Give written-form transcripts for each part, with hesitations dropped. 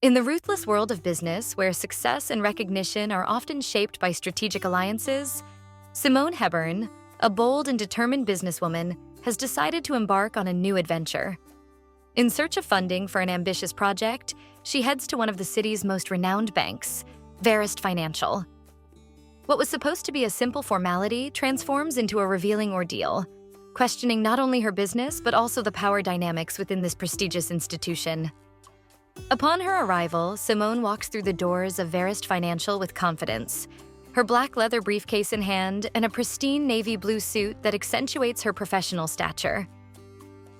In the ruthless world of business, where success and recognition are often shaped by strategic alliances, Simone Hebern, a bold and determined businesswoman, has decided to embark on a new adventure. In search of funding for an ambitious project, she heads to one of the city's most renowned banks, Verist Financial. What was supposed to be a simple formality transforms into a revealing ordeal, questioning not only her business but also the power dynamics within this prestigious institution. Upon her arrival, Simone walks through the doors of Verist Financial with confidence, her black leather briefcase in hand and a pristine navy blue suit that accentuates her professional stature.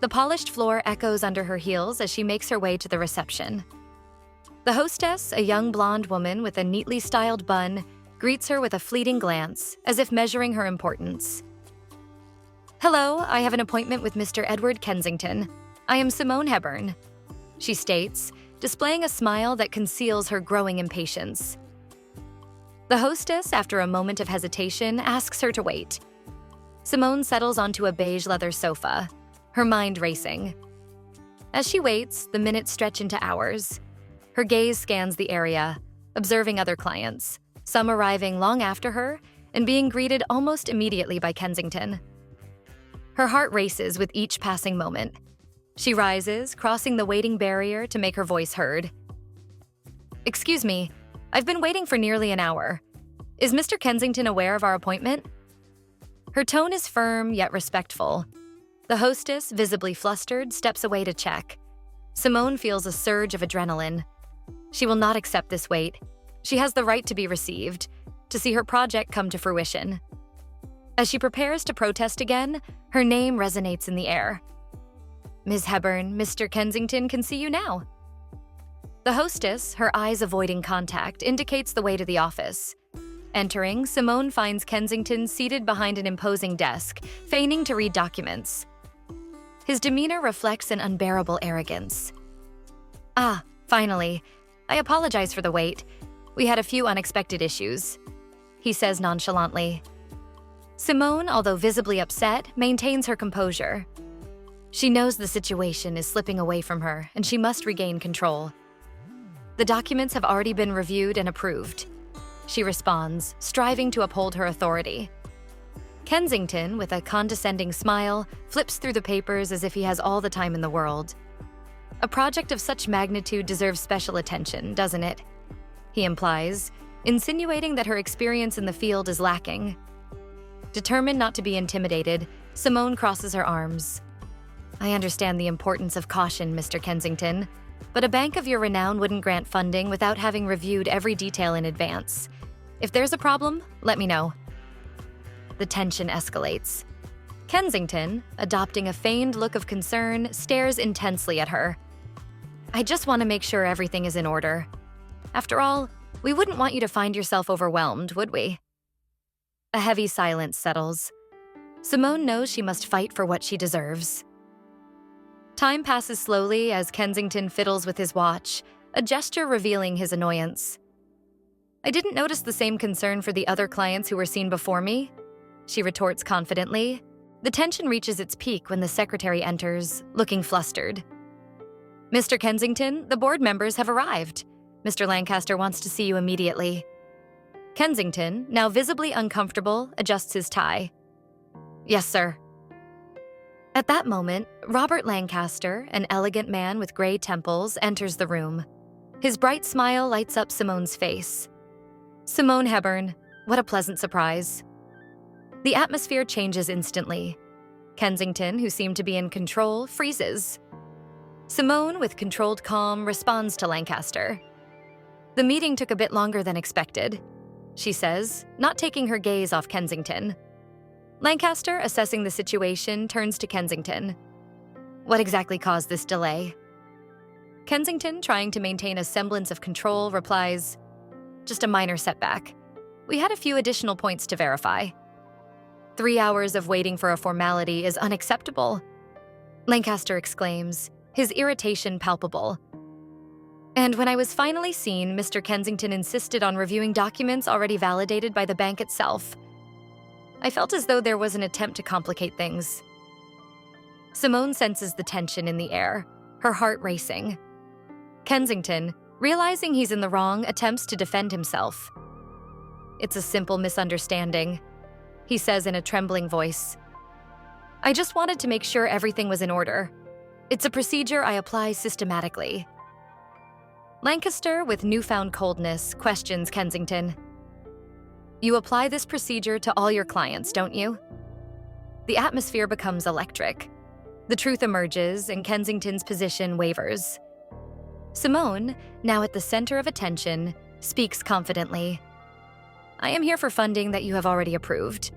The polished floor echoes under her heels as she makes her way to the reception. The hostess, a young blonde woman with a neatly styled bun, greets her with a fleeting glance, as if measuring her importance. "Hello, I have an appointment with Mr. Edward Kensington. I am Simone Hebern," she states, displaying a smile that conceals her growing impatience. The hostess, after a moment of hesitation, asks her to wait. Simone settles onto a beige leather sofa, her mind racing. As she waits, the minutes stretch into hours. Her gaze scans the area, observing other clients, some arriving long after her and being greeted almost immediately by Kensington. Her heart races with each passing moment. She rises, crossing the waiting barrier to make her voice heard. "Excuse me, I've been waiting for nearly an hour. Is Mr. Kensington aware of our appointment?" Her tone is firm yet respectful. The hostess, visibly flustered, steps away to check. Simone feels a surge of adrenaline. She will not accept this wait. She has the right to be received, to see her project come to fruition. As she prepares to protest again, her name resonates in the air. "Ms. Hebern, Mr. Kensington can see you now." The hostess, her eyes avoiding contact, indicates the way to the office. Entering, Simone finds Kensington seated behind an imposing desk, feigning to read documents. His demeanor reflects an unbearable arrogance. "Ah, finally. I apologize for the wait. We had a few unexpected issues," he says nonchalantly. Simone, although visibly upset, maintains her composure. She knows the situation is slipping away from her, and she must regain control. "The documents have already been reviewed and approved," she responds, striving to uphold her authority. Kensington, with a condescending smile, flips through the papers as if he has all the time in the world. "A project of such magnitude deserves special attention, doesn't it?" he implies, insinuating that her experience in the field is lacking. Determined not to be intimidated, Simone crosses her arms. "I understand the importance of caution, Mr. Kensington, but a bank of your renown wouldn't grant funding without having reviewed every detail in advance. If there's a problem, let me know." The tension escalates. Kensington, adopting a feigned look of concern, stares intensely at her. "I just want to make sure everything is in order. After all, we wouldn't want you to find yourself overwhelmed, would we?" A heavy silence settles. Simone knows she must fight for what she deserves. Time passes slowly as Kensington fiddles with his watch, a gesture revealing his annoyance. "I didn't notice the same concern for the other clients who were seen before me," she retorts confidently. The tension reaches its peak when the secretary enters, looking flustered. "Mr. Kensington, the board members have arrived. Mr. Lancaster wants to see you immediately." Kensington, now visibly uncomfortable, adjusts his tie. "Yes, sir." At that moment, Robert Lancaster, an elegant man with gray temples, enters the room. His bright smile lights up Simone's face. "Simone Hebern, what a pleasant surprise." The atmosphere changes instantly. Kensington, who seemed to be in control, freezes. Simone, with controlled calm, responds to Lancaster. "The meeting took a bit longer than expected," she says, not taking her gaze off Kensington. Lancaster, assessing the situation, turns to Kensington. "What exactly caused this delay?" Kensington, trying to maintain a semblance of control, replies, "Just a minor setback. We had a few additional points to verify." 3 hours of waiting for a formality is unacceptable," Lancaster exclaims, his irritation palpable. "And when I was finally seen, Mr. Kensington insisted on reviewing documents already validated by the bank itself. I felt as though there was an attempt to complicate things." Simone senses the tension in the air, her heart racing. Kensington, Realizing he's in the wrong, attempts to defend himself. "It's a simple misunderstanding," he says in a trembling voice. "I just wanted to make sure everything was in order. It's a procedure I apply systematically." Lancaster, with newfound coldness, questions Kensington. "You apply this procedure to all your clients, don't you?" The atmosphere becomes electric. The truth emerges, and Kensington's position wavers. Simone, now at the center of attention, speaks confidently. "I am here for funding that you have already approved.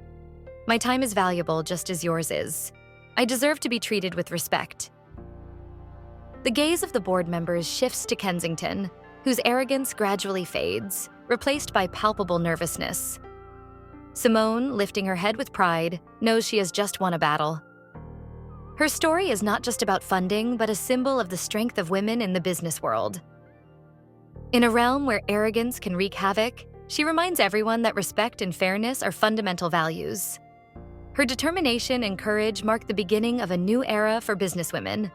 My time is valuable just as yours is. I deserve to be treated with respect." The gaze of the board members shifts to Kensington, whose arrogance gradually fades, replaced by palpable nervousness. Simone, lifting her head with pride, knows she has just won a battle. Her story is not just about funding, but a symbol of the strength of women in the business world. In a realm where arrogance can wreak havoc, she reminds everyone that respect and fairness are fundamental values. Her determination and courage mark the beginning of a new era for businesswomen.